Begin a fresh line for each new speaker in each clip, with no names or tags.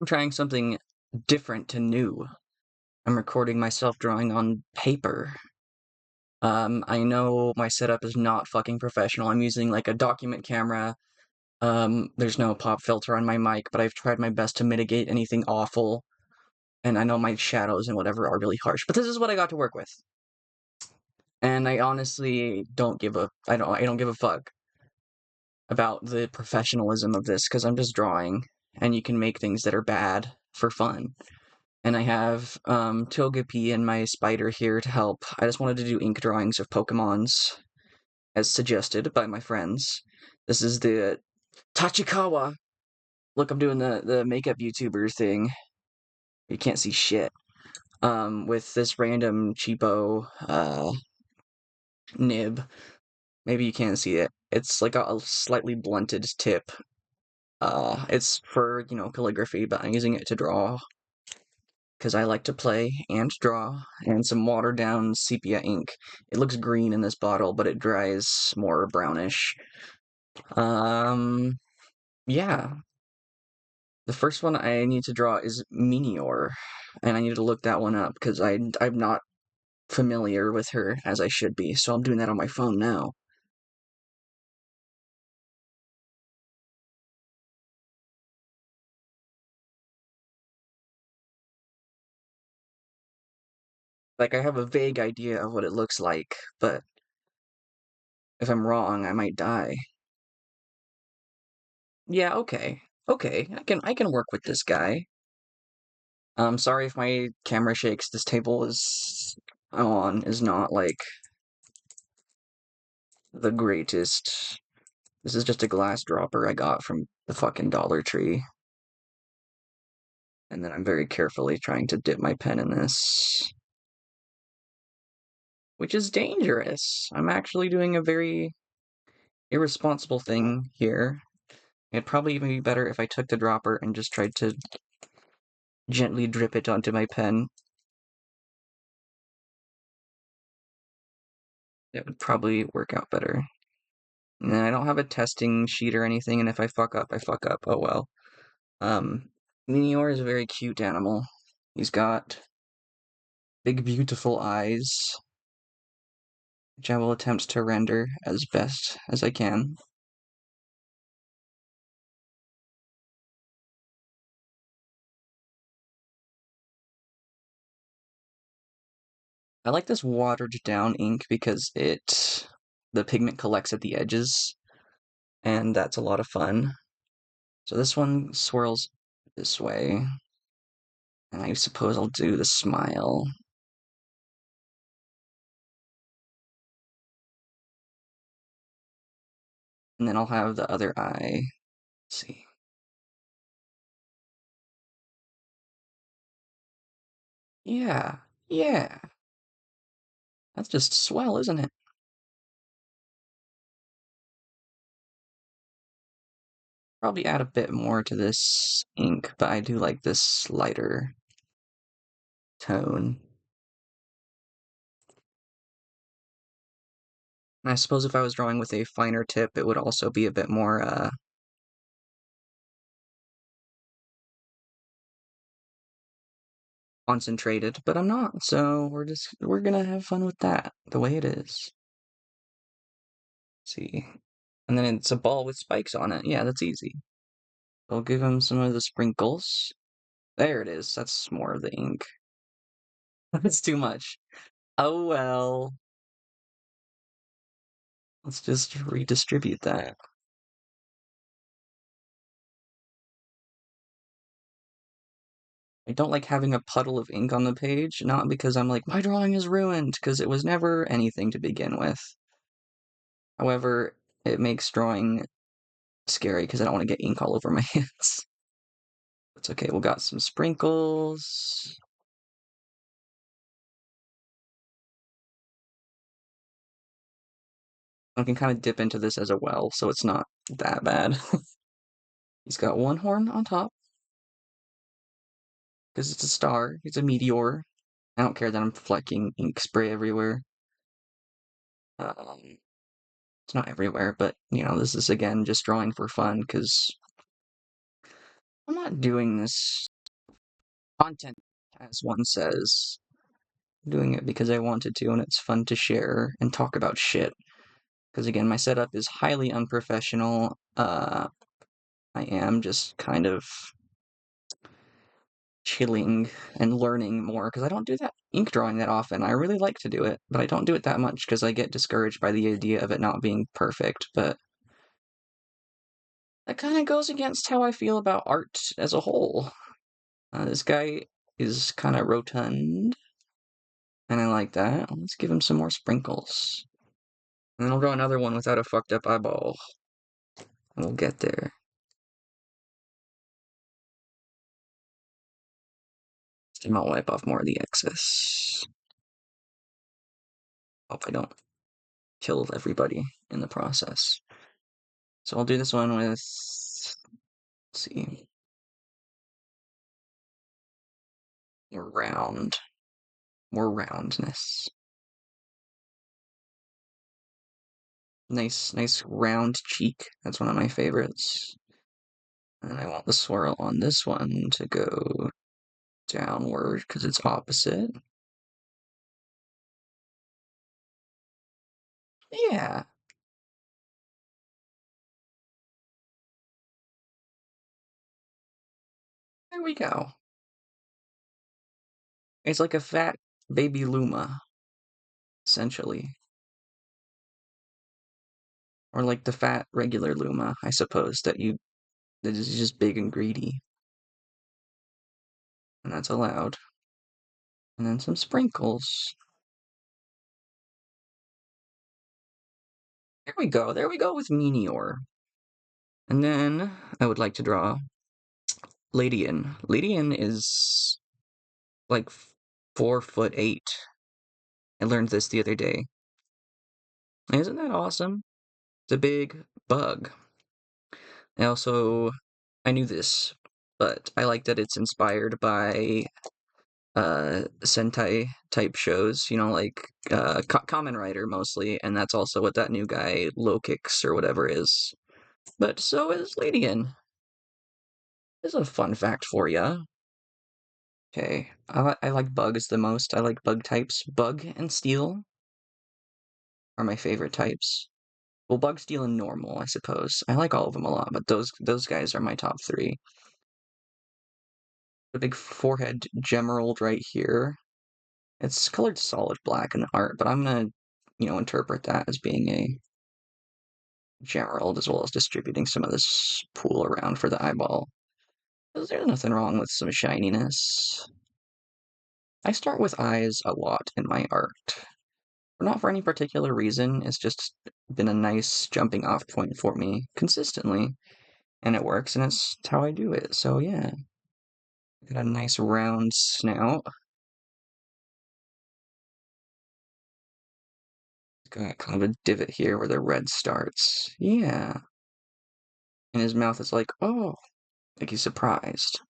I'm trying something different and new. I'm recording myself drawing on paper. I know my setup is not fucking professional. I'm using like a document camera. There's no pop filter on my mic, but I've tried my best to mitigate anything awful. And I know my shadows and whatever are really harsh, but this is what I got to work with. And I honestly don't give a fuck about the professionalism of this because I'm just drawing and you can make things that are bad for fun. And I have Togepi and my spider here to help. I just wanted to do ink drawings of Pokemons, as suggested by my friends. This is the Tachikawa. Look, I'm doing the makeup YouTuber thing. You can't see shit. With this random cheapo nib. Maybe you can't see it. It's like a slightly blunted tip. It's for, calligraphy, but I'm using it to draw because I like to play and draw, and some watered down sepia ink. It looks green in this bottle, but it dries more brownish. Um, yeah. The first one I need to draw is Meteor, and I need to look that one up because I'm not familiar with her as I should be, so I'm doing that on my phone now. Like, I have a vague idea of what it looks like, but if I'm wrong, I might die. Yeah, okay. Okay, I can work with this guy. Sorry if my camera shakes. This table is not like the greatest. This is just a glass dropper I got from the fucking Dollar Tree. And then I'm very carefully trying to dip my pen in this, which is dangerous. I'm actually doing a very irresponsible thing here. It'd probably even be better if I took the dropper and just tried to gently drip it onto my pen. It would probably work out better. And I don't have a testing sheet or anything, and if I fuck up, I fuck up. Oh well. Um, Meteor is a very cute animal. He's got big, beautiful eyes, which I will attempt to render as best as I can. I like this watered down ink because the pigment collects at the edges, and that's a lot of fun. So this one swirls this way, and I suppose I'll do the smile. And then I'll have the other eye. Let's see. Yeah, yeah. That's just swell, isn't it? Probably add a bit more to this ink, but I do like this lighter tone. And I suppose if I was drawing with a finer tip, it would also be a bit more, concentrated, but I'm not, so we're gonna have fun with that, the way it is. Let's see. And then it's a ball with spikes on it. Yeah, that's easy. I'll give him some of the sprinkles. There it is. That's more of the ink. That's too much. Oh well. Let's just redistribute that. I don't like having a puddle of ink on the page, not because I'm like, my drawing is ruined, because it was never anything to begin with. However, it makes drawing scary because I don't want to get ink all over my hands. It's okay, we got some sprinkles. I can kind of dip into this as a well, so it's not that bad. He's got one horn on top, because it's a star. It's a meteor. I don't care that I'm flecking ink spray everywhere. It's not everywhere, but, this is, again, just drawing for fun, because I'm not doing this content, as one says. I'm doing it because I wanted to, and it's fun to share and talk about shit. Because again, my setup is highly unprofessional. I am just kind of chilling and learning more because I don't do that ink drawing that often. I really like to do it, but I don't do it that much because I get discouraged by the idea of it not being perfect. But that kind of goes against how I feel about art as a whole. This guy is kind of rotund, and I like that. Let's give him some more sprinkles. And then I'll draw another one without a fucked up eyeball. And we'll get there. And I'll wipe off more of the excess. Hope I don't kill everybody in the process. So I'll do this one with, let's see, more roundness. Nice round cheek. That's one of my favorites. And I want the swirl on this one to go downward because it's opposite. Yeah. There we go. It's like a fat baby Luma, essentially. Or like the fat regular Luma, I suppose, that is just big and greedy. And that's allowed. And then some sprinkles. There we go with Meteor. And then I would like to draw Ladian. Ladian is like 4'8". I learned this the other day. Isn't that awesome? It's a big bug. I knew this, but I like that it's inspired by Sentai type shows, like Kamen Rider mostly, and that's also what that new guy Lokix or whatever is. But so is Ladian. This is a fun fact for you. Okay, I like bugs the most. I like bug types. Bug and steel are my favorite types. Well, bug, steel, and normal, I suppose. I like all of them a lot, but those guys are my top three. The big forehead gemerald right here. It's colored solid black in art, but I'm gonna, interpret that as being a gemerald as well as distributing some of this pool around for the eyeball. There's nothing wrong with some shininess. I start with eyes a lot in my art. Not for any particular reason, it's just been a nice jumping off point for me consistently. And it works, and it's how I do it, so yeah. Got a nice round snout. Got kind of a divot here where the red starts. Yeah. And his mouth is like, oh, like he's surprised.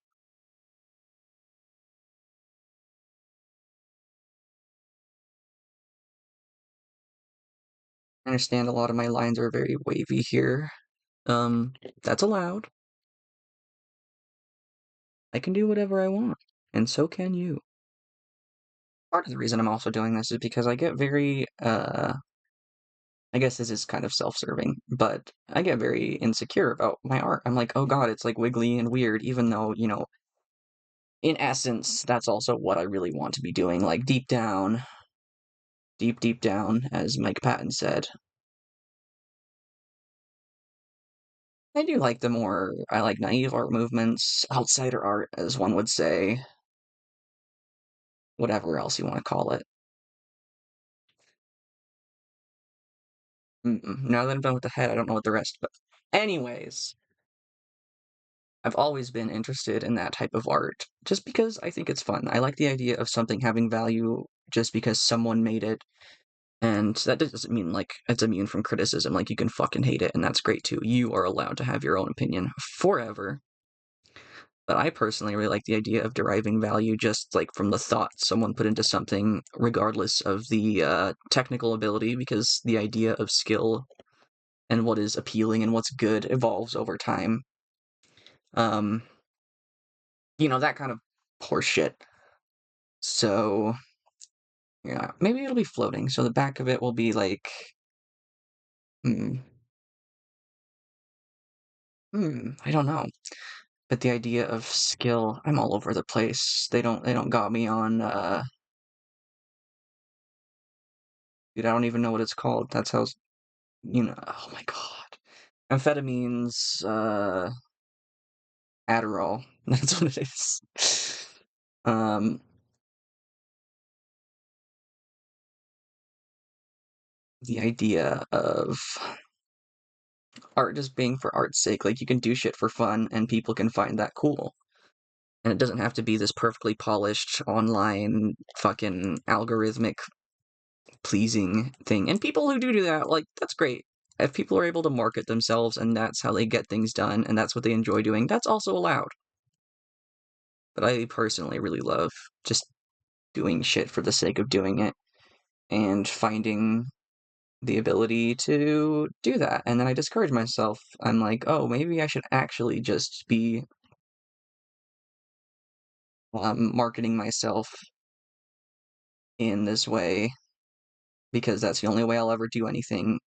I understand a lot of my lines are very wavy here. That's allowed. I can do whatever I want, and so can you. Part of the reason I'm also doing this is because I get very, I guess this is kind of self-serving, but I get very insecure about my art. I'm like, oh god, it's like wiggly and weird, even though, in essence, that's also what I really want to be doing. Like deep down, deep down, as Mike Patton said. I like naive art movements, outsider art, as one would say, whatever else you want to call it. Now that I'm done with the head, I don't know what the rest, but anyways, I've always been interested in that type of art, just because I think it's fun. I like the idea of something having value just because someone made it, and that doesn't mean, like, it's immune from criticism, like, you can fucking hate it, and that's great too. You are allowed to have your own opinion forever. But I personally really like the idea of deriving value just, like, from the thought someone put into something, regardless of the, technical ability, because the idea of skill and what is appealing and what's good evolves over time. Um, that kind of horse shit. So, yeah, maybe it'll be floating. So the back of it will be like, hmm, I don't know. But the idea of skill, I'm all over the place. They don't got me on dude, I don't even know what it's called. That's how oh my god. Amphetamines, Adderall. That's what it is. Um, the idea of art just being for art's sake, like you can do shit for fun and people can find that cool. And it doesn't have to be this perfectly polished online fucking algorithmic pleasing thing. And people who do that, like, that's great. If people are able to market themselves and that's how they get things done and that's what they enjoy doing, that's also allowed. But I personally really love just doing shit for the sake of doing it and finding the ability to do that. And then I discourage myself. I'm like, oh, maybe I should actually just be marketing myself in this way because that's the only way I'll ever do anything,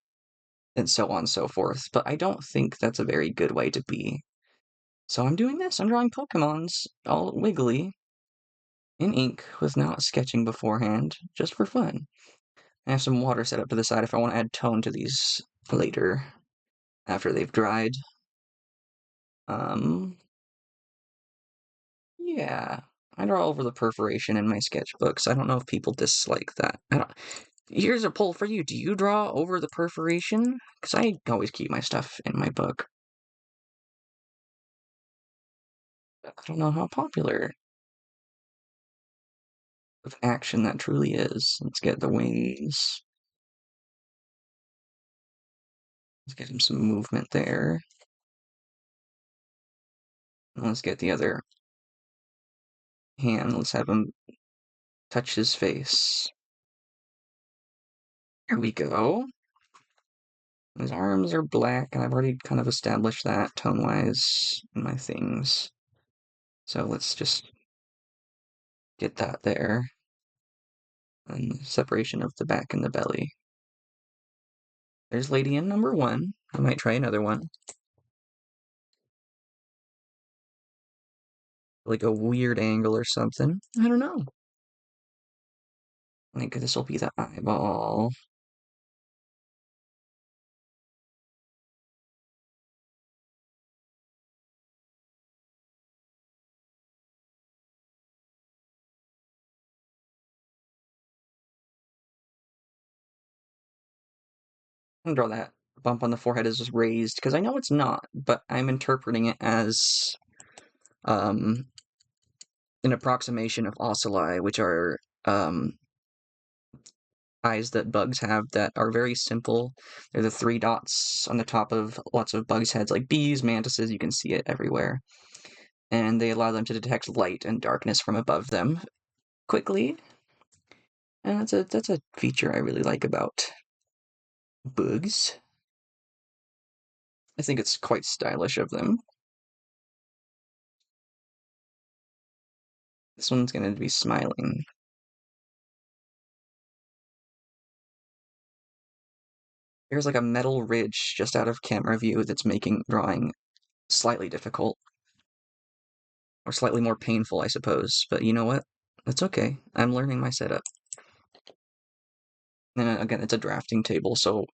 and so on and so forth. But I don't think that's a very good way to be. So I'm doing this. I'm drawing Pokemons all wiggly in ink without sketching beforehand, just for fun. I have some water set up to the side if I want to add tone to these later after they've dried. Um, yeah. I draw over the perforation in my sketchbooks. I don't know if people dislike that. I don't. Here's a poll for you. Do you draw over the perforation? Because I always keep my stuff in my book. I don't know how popular of action that truly is. Let's get the wings. Let's get him some movement there. And let's get the other hand. Let's have him touch his face. There we go. His arms are black, and I've already kind of established that tone-wise in my things. So let's just get that there. And separation of the back and the belly. There's lady in number one. I might try another one. Like a weird angle or something. I don't know. I think this will be the eyeball. I'm gonna draw that bump on the forehead is just raised, because I know it's not, but I'm interpreting it as um, an approximation of ocelli, which are eyes that bugs have that are very simple. They're the three dots on the top of lots of bugs' heads, like bees, mantises, you can see it everywhere. And they allow them to detect light and darkness from above them quickly. And that's a feature I really like about bugs. I think it's quite stylish of them. This one's going to be smiling. There's like a metal ridge just out of camera view that's making drawing slightly difficult. Or slightly more painful, I suppose. But you know what? That's okay. I'm learning my setup. And again, it's a drafting table, so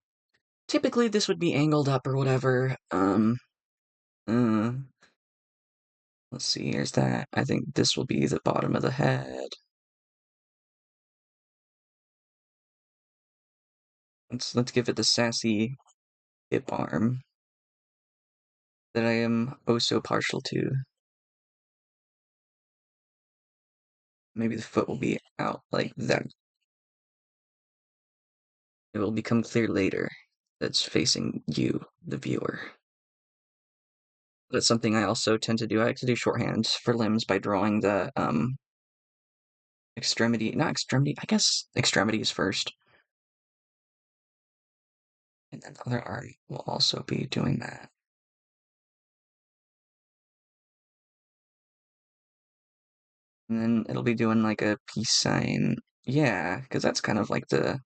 typically this would be angled up or whatever. Uh, let's see, here's that. I think this will be the bottom of the head. Let's give it the sassy hip arm that I am oh so partial to. Maybe the foot will be out like that. It will become clear later that's facing you, the viewer. That's something I also tend to do. I like to do shorthands for limbs by drawing the not extremity, I guess extremities first. And then the other arm will also be doing that. And then it'll be doing like a peace sign. Yeah, because that's kind of like the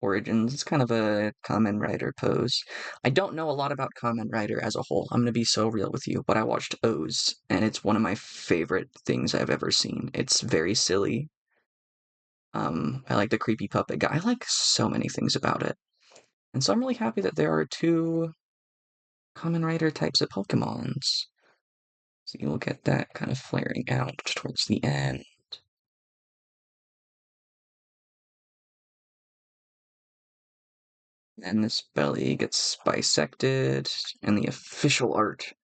origins. It's kind of a Kamen Rider pose. I don't know a lot about Kamen Rider as a whole. I'm gonna be so real with you, but I watched O's, and it's one of my favorite things I've ever seen. It's very silly. I like the creepy puppet guy. I like so many things about it. And so I'm really happy that there are two Kamen Rider types of Pokemons. So you'll get that kind of flaring out towards the end. And this belly gets bisected, and the official art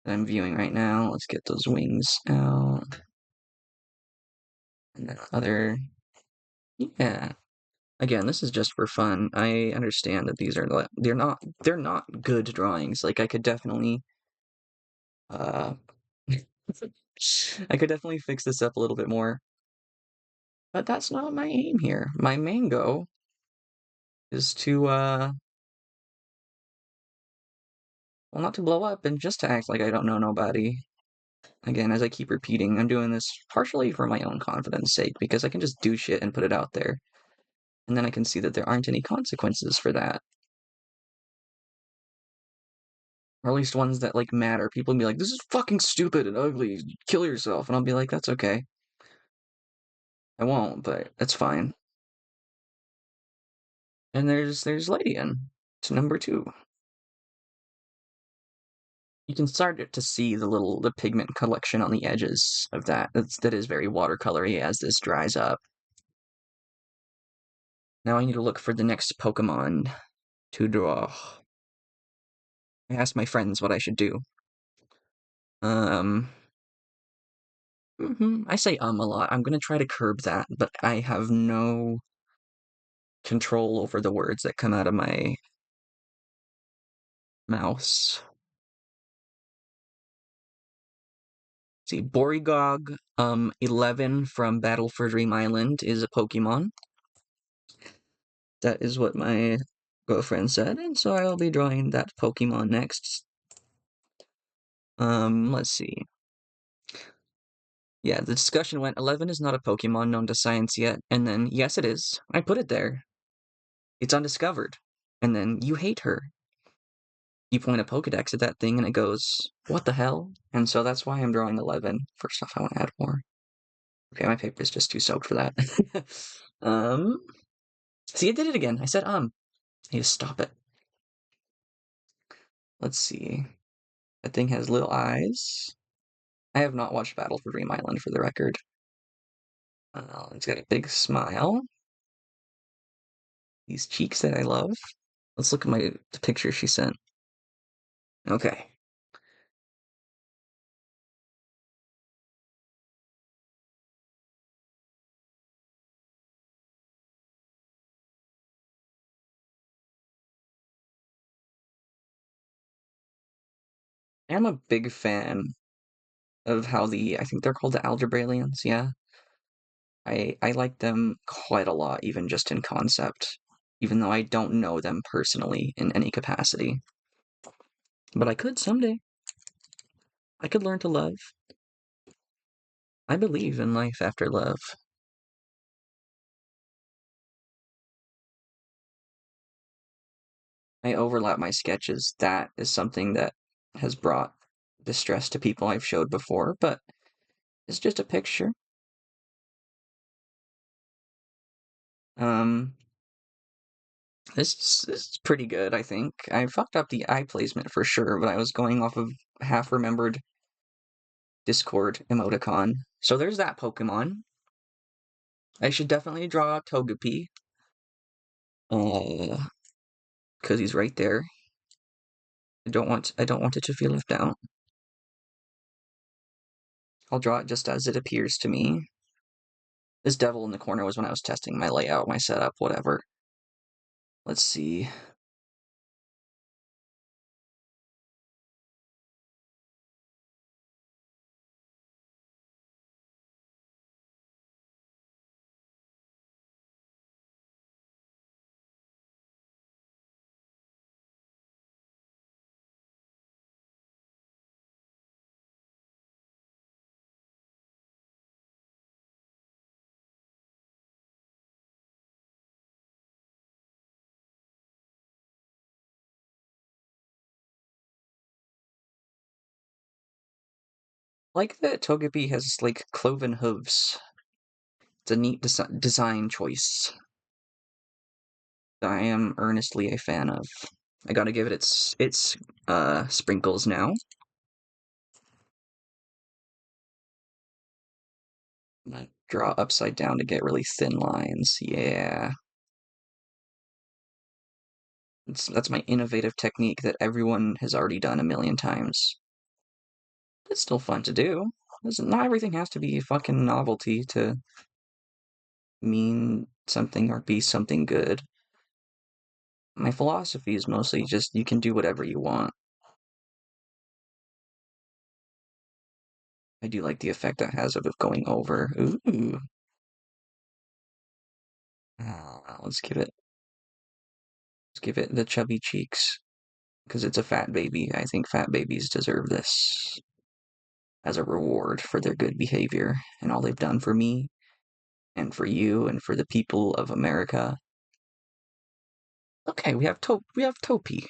that I'm viewing right now. Let's get those wings out. And then other, yeah. Again, this is just for fun. I understand that these are they're not good drawings. Like I could definitely uh I could definitely fix this up a little bit more. But that's not my aim here. My main goal is to well, not to blow up and just to act like I don't know nobody. Again, as I keep repeating, I'm doing this partially for my own confidence sake because I can just do shit and put it out there. And then I can see that there aren't any consequences for that. Or at least ones that like matter. People can be like, "This is fucking stupid and ugly. Kill yourself," and I'll be like, "That's okay. I won't, but that's fine." And there's Ladian. It's number 2. You can start to see the pigment collection on the edges of that. That is very watercolory as this dries up. Now I need to look for the next Pokemon to draw. I asked my friends what I should do. Um, I say a lot. I'm gonna try to curb that, but I have no control over the words that come out of my mouse. See, Borigog 11 from Battle for Dream Island is a Pokemon. That is what my girlfriend said, and so I'll be drawing that Pokemon next. Let's see. Yeah, the discussion went 11 is not a Pokemon known to science yet, and then, yes, it is. I put it there. It's undiscovered. And then, you hate her. You point a Pokedex at that thing, and it goes, what the hell? And so that's why I'm drawing 11. First off, I want to add more. Okay, my paper's just too soaked for that. um, see, I did it again. I said, I need to stop it. Let's see. That thing has little eyes. I have not watched Battle for Dream Island, for the record. It's got a big smile. These cheeks that I love. Let's look at the picture she sent. Okay. I'm a big fan of how I think they're called the Algebralians, yeah. I like them quite a lot, even just in concept, even though I don't know them personally in any capacity. But I could someday. I could learn to love. I believe in life after love. I overlap my sketches. That is something that has brought distress to people I've showed before, but it's just a picture. Um, this is pretty good, I think. I fucked up the eye placement for sure, but I was going off of half-remembered Discord emoticon. So there's that Pokemon. I should definitely draw Togepi. Because he's right there. I don't want it to feel left out. I'll draw it just as it appears to me. This devil in the corner was when I was testing my layout, my setup, whatever. Let's see. Like that Togepi has like cloven hooves. It's a neat design choice that I am earnestly a fan of. I gotta give it its sprinkles now. I'm gonna draw upside down to get really thin lines. Yeah. That's my innovative technique that everyone has already done a million times. It's still fun to do. Not everything has to be a fucking novelty to mean something or be something good. My philosophy is mostly just you can do whatever you want. I do like the effect that has of it going over. Ooh. Let's give it the chubby cheeks. Because it's a fat baby. I think fat babies deserve this as a reward for their good behavior and all they've done for me and for you and for the people of America. Okay, we have Topi.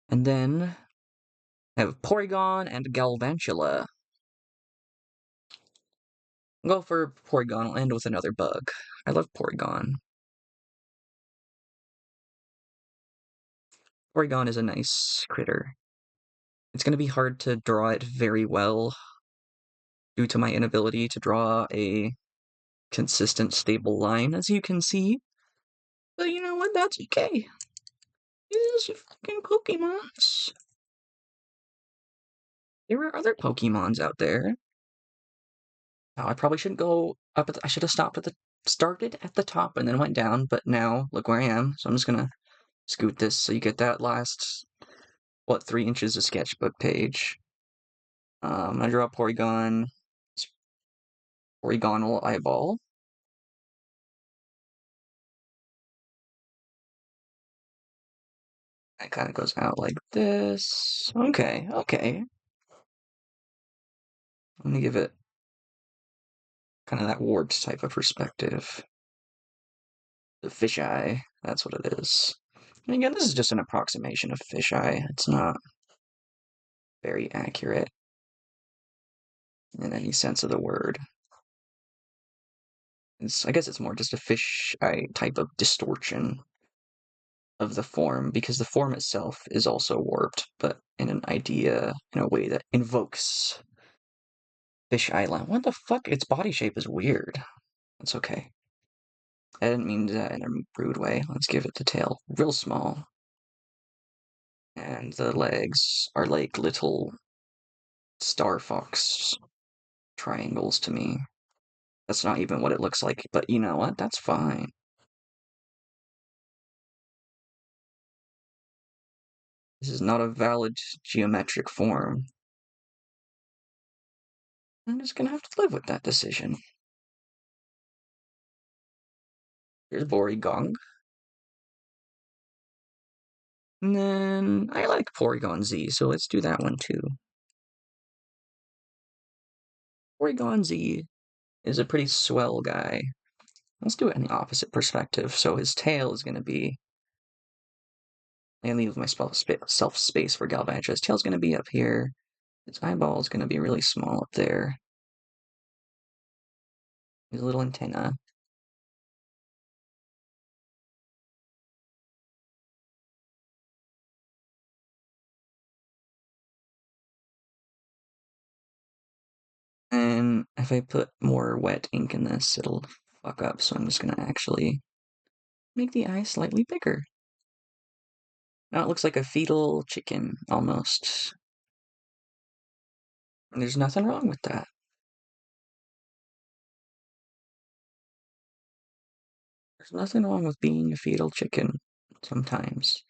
And then have Porygon and Galvantula. I'll go for Porygon. I'll end with another bug. I love Porygon. Porygon is a nice critter. It's going to be hard to draw it very well due to my inability to draw a consistent, stable line, as you can see. But you know what? That's okay. These are fucking Pokemons. There are other Pokemons out there. Now, I probably shouldn't go up I should have started at the top and then went down, but now look where I am. So I'm just gonna scoot this so you get that last, 3 inches of sketchbook page. I'm gonna draw a polygonal eyeball. It kind of goes out like this. Okay. I'm gonna give it kind of that warped type of perspective. The fisheye, that's what it is. And again, this is just an approximation of fisheye. It's not very accurate in any sense of the word. I guess it's more just a fisheye type of distortion of the form, because the form itself is also warped, but in a way that invokes fisheye line. What the fuck? Its body shape is weird. That's okay. I didn't mean that in a rude way. Let's give it the tail real small. And the legs are like little Star Fox triangles to me. That's not even what it looks like, but you know what? That's fine. This is not a valid geometric form. I'm just gonna have to live with that decision. Here's Borigong. And then I like Porygon Z, so let's do that one too. Porygon Z is a pretty swell guy. Let's do it in the opposite perspective. So his tail is gonna be. I leave myself space for Galvantula. His tail's gonna be up here. His eyeball is gonna be really small up there. His little antenna. And if I put more wet ink in this, it'll fuck up. So I'm just gonna actually make the eye slightly bigger. Now it looks like a fetal chicken, almost. And there's nothing wrong with that. There's nothing wrong with being a fetal chicken sometimes.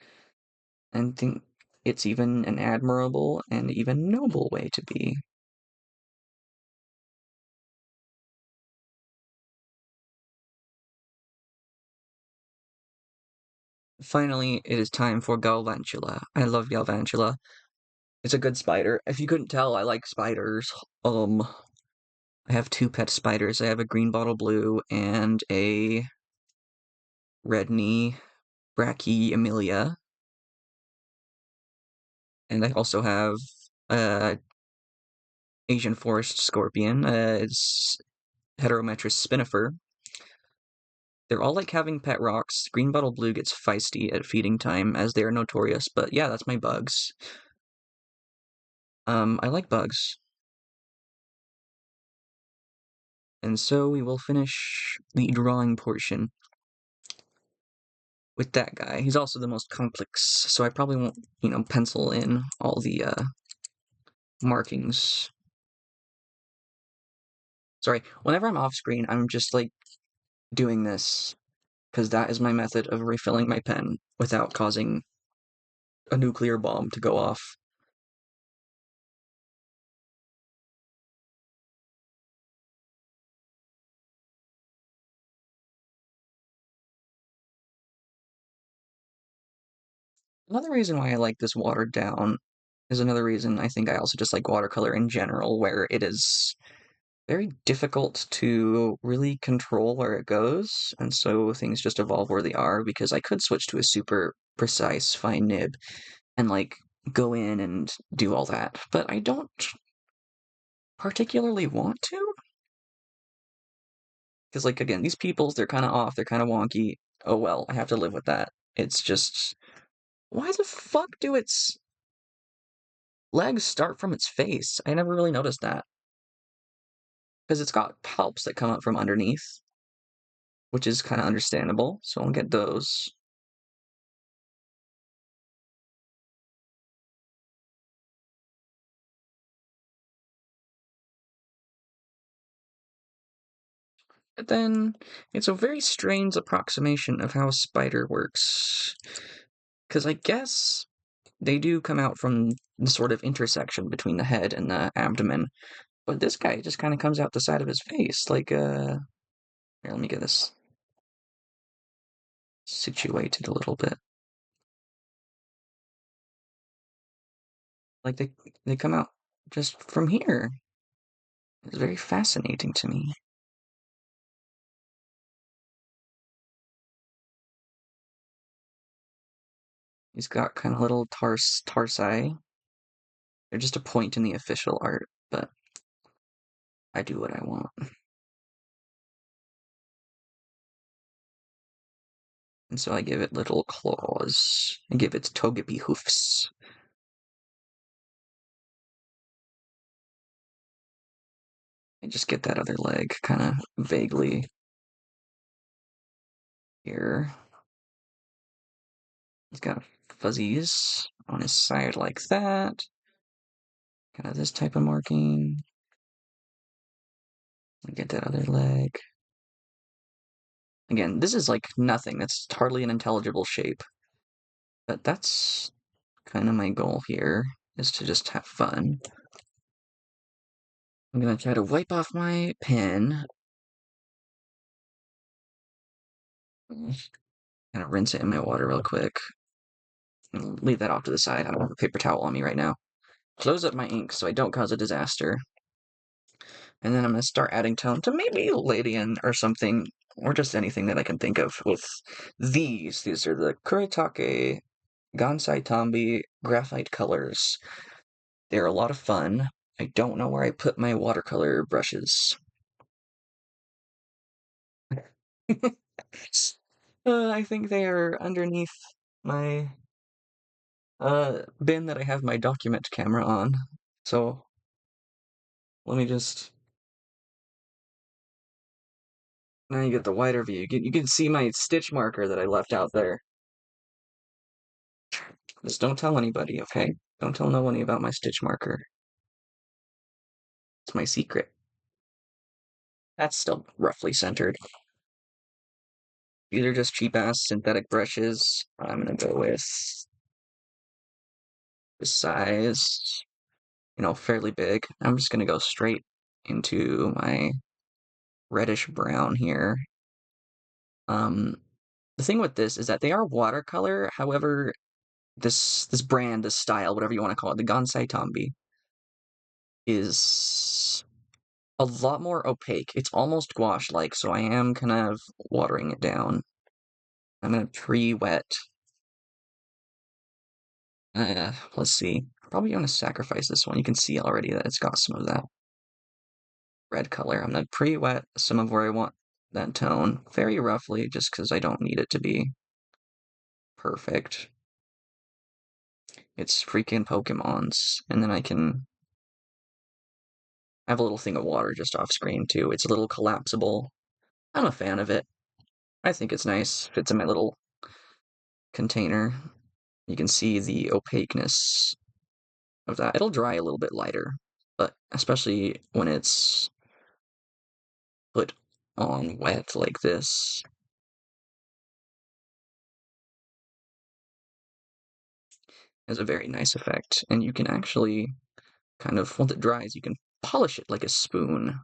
And think it's even an admirable and even noble way to be. Finally, it is time for Galvantula. I love Galvantula. It's a good spider. If you couldn't tell, I like spiders. I have two pet spiders. I have a green bottle blue and a red knee Brachyemia. And I also have a Asian forest scorpion. It's Heterometrus spinifer. They're all like having pet rocks. Green bottle blue gets feisty at feeding time, as they are notorious. But yeah, that's my bugs. I like bugs. And so we will finish the drawing portion with that guy. He's also the most complex, so I probably won't, pencil in all the markings. Sorry, whenever I'm off screen, I'm just like doing this because that is my method of refilling my pen without causing a nuclear bomb to go off. Another reason why I like this watered down is another reason I think I also just like watercolor in general, where it is very difficult to really control where it goes, and so things just evolve where they are, because I could switch to a super precise fine nib and like go in and do all that, but I don't particularly want to. Because, like, again, these peoples, they're kind of off, they're kind of wonky. Oh well, I have to live with that. It's just, why the fuck do its legs start from its face? I never really noticed that. Because it's got palps that come up from underneath, which is kind of understandable, so I'll get those. But then, it's a very strange approximation of how a spider works. Because I guess they do come out from the sort of intersection between the head and the abdomen, but this guy just kind of comes out the side of his face, like, here, let me get this situated a little bit. Like, they come out just from here. It's very fascinating to me. He's got kind of little tarsi. They're just a point in the official art, but I do what I want. And so I give it little claws. I give it togepi hoofs. I just get that other leg kind of vaguely here. He's got fuzzies on his side like that. Kind of this type of marking. I get that other leg. Again, this is like nothing. That's hardly an intelligible shape. But that's kind of my goal here, is to just have fun. I'm gonna try to wipe off my pen. Kind of rinse it in my water real quick. Leave that off to the side. I don't have a paper towel on me right now. Close up my ink so I don't cause a disaster. And then I'm gonna start adding tone to maybe Ladian or something, or just anything that I can think of with these. These are the Kuretake Gansai Tambi graphite colors. They're a lot of fun. I don't know where I put my watercolor brushes. I think they are underneath my bin that I have my document camera on. So let me just, now you get the wider view. You can see my stitch marker that I left out there. Just don't tell anybody, okay? Don't tell nobody about my stitch marker. It's my secret. That's still roughly centered. These are just cheap ass synthetic brushes. I'm gonna go with the size, fairly big. I'm just gonna go straight into my reddish brown here. The thing with this is that they are watercolor. However, this brand, this style, whatever you want to call it, the Gansai Tambi, is a lot more opaque. It's almost gouache-like, so I am kind of watering it down. I'm gonna pre-wet. Let's see. Probably gonna sacrifice this one. You can see already that it's got some of that red color. I'm gonna pre-wet some of where I want that tone very roughly, just because I don't need it to be perfect. It's freaking Pokemons, and then I can have a little thing of water just off screen too. It's a little collapsible. I'm a fan of it. I think it's nice. Fits in my little container. You can see the opaqueness of that. It'll dry a little bit lighter, but especially when it's put on wet like this, has a very nice effect. And you can actually kind of, once it dries, you can polish it like a spoon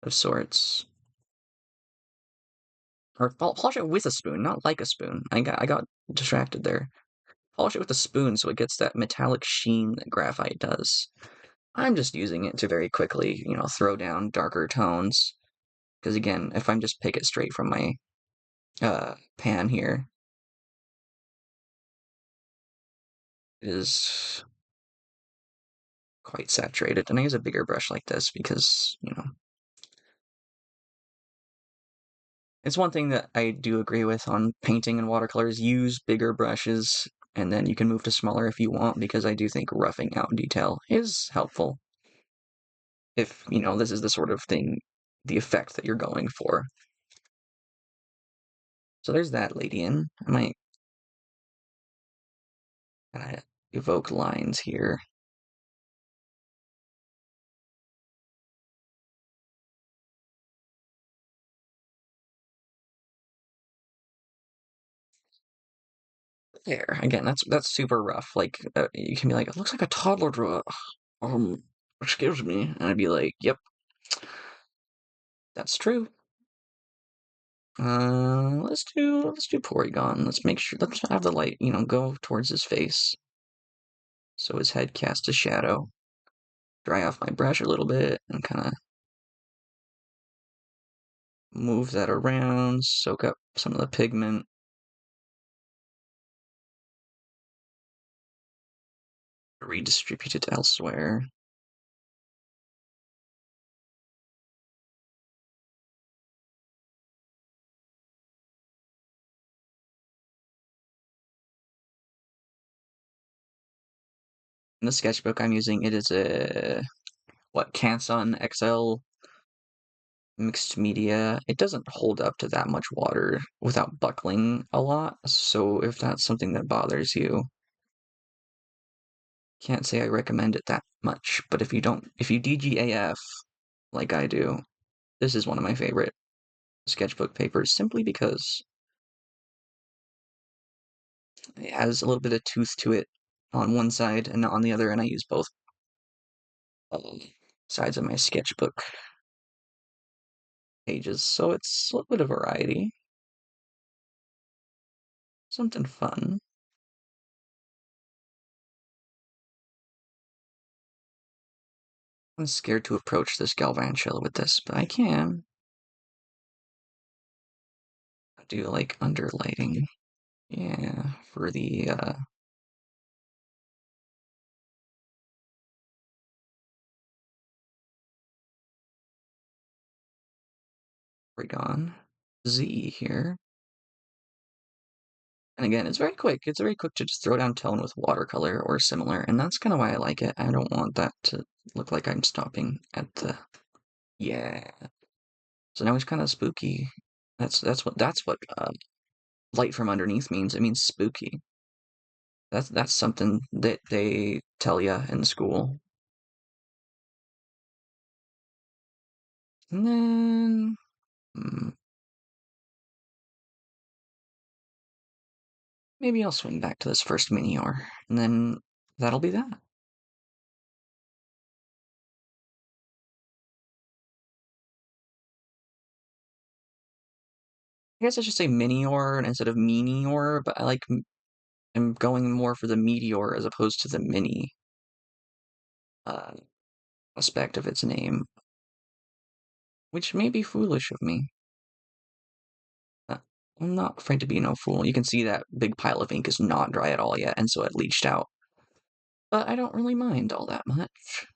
of sorts. Or polish it with a spoon, not like a spoon. I got distracted there. Polish it with a spoon so it gets that metallic sheen that graphite does. I'm just using it to very quickly, throw down darker tones. Because again, if I'm just pick it straight from my pan here, it is quite saturated. And I use a bigger brush like this because, it's one thing that I do agree with on painting and watercolors. Use bigger brushes, and then you can move to smaller if you want, because I do think roughing out detail is helpful. If, this is the sort of thing, the effect that you're going for. So there's that lady in. I might kind of evoke lines here. There, again, that's super rough. Like, you can be like, it looks like a toddler drew it. Excuse me. And I'd be like, yep, that's true. Let's do Porygon. Let's have the light, go towards his face. So his head casts a shadow. Dry off my brush a little bit and kind of move that around, soak up some of the pigment. Redistribute it elsewhere. In the sketchbook I'm using, it is a, Canson XL mixed media. It doesn't hold up to that much water without buckling a lot, so if that's something that bothers you, can't say I recommend it that much. But if you DGAF like I do, this is one of my favorite sketchbook papers simply because it has a little bit of tooth to it on one side and on the other, and I use both sides of my sketchbook pages, so it's a little bit of variety. Something fun. I'm scared to approach this Galvantula with this, but I can. Do like underlighting. Yeah, for the Porygon Z here. And again, it's very quick. It's very quick to just throw down tone with watercolor or similar, and that's kind of why I like it. I don't want that to look like I'm stopping at the... Yeah. So now it's kind of spooky. That's what light from underneath means. It means spooky. That's something that they tell you in school. And then maybe I'll swing back to this first Minior, and then that'll be that. I guess I should say Minior instead of Meteor, but I'm going more for the Meteor as opposed to the Mini uh, aspect of its name, which may be foolish of me. Uh, I'm not afraid to be no fool. You can see that big pile of ink is not dry at all yet, and so it leached out. But I don't really mind all that much.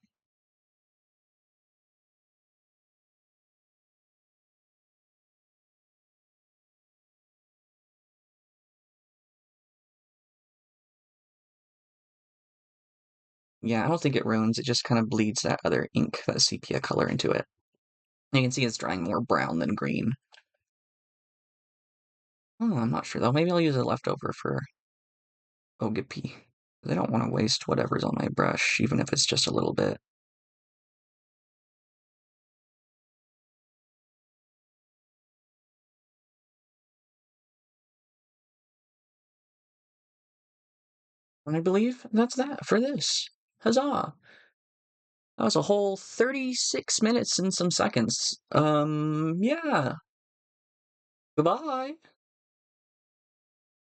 Yeah, I don't think it ruins, it just kind of bleeds that other ink, that sepia color into it. You can see it's drying more brown than green. Oh, I'm not sure though. Maybe I'll use a leftover for Ogipi. I don't want to waste whatever's on my brush, even if it's just a little bit. And I believe that's that for this. Huzzah! That was a whole 36 minutes and some seconds. Yeah. Goodbye.